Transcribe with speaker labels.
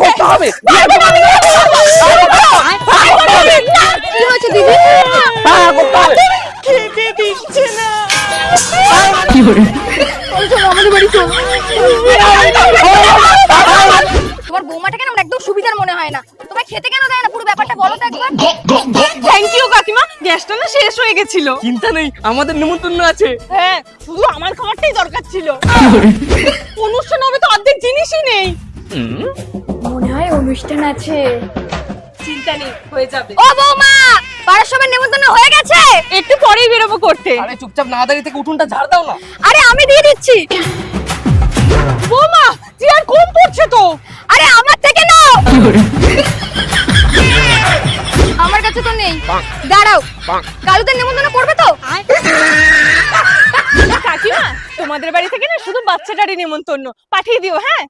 Speaker 1: করতে হবে।
Speaker 2: কি হয়েছে দিদি?
Speaker 1: খেতে দিচ্ছে না।
Speaker 2: চলো আমাদের বাড়ি চলো। তোমার বৌমাটাকে না আমার একদম সুবিধার মনে হয় না। তোমায় খেতে কেন দেয় না, পুরো ব্যাপারটা বলো তো একবার।
Speaker 3: থ্যাংক ইউ কাকিমা, গ্যাসটা না শেষ হয়ে গেছিল।
Speaker 1: চিন্তা নেই, আমাদের নিমন্ত্রণ আছে।
Speaker 3: হ্যাঁ, শুধু আমার খাবারটাই দরকার ছিল। অনুষ্ঠান হবে তো অর্ধেক জিনিসই নেই।
Speaker 2: মনে হয় অনুষ্ঠান আছে।
Speaker 3: চিন্তা নেই, হয়ে যাবে।
Speaker 2: ও বৌমা, পাড়ার সবার নেমন্তন্ন হয়ে গেছে?
Speaker 3: একটু পরেই বেরোবো করতে।
Speaker 1: আরে চুপচাপ না দাঁড়িয়ে থেকে উঠোনটা ঝাড় দাও না।
Speaker 2: আরে আমি দিয়ে দিচ্ছি।
Speaker 3: বৌমা, চেয়ার কম পড়ছে তো।
Speaker 2: আরে আমার থেকে নাও। আমার কাছে তো নেই। দাঁড়াও, কালুদের নেমন্তন্ন করবে তো?
Speaker 3: কাকিমা, তোমাদের বাড়ি থেকে না শুধু বাচ্চাটারই নেমন্তন্ন, পাঠিয়ে দিও। হ্যাঁ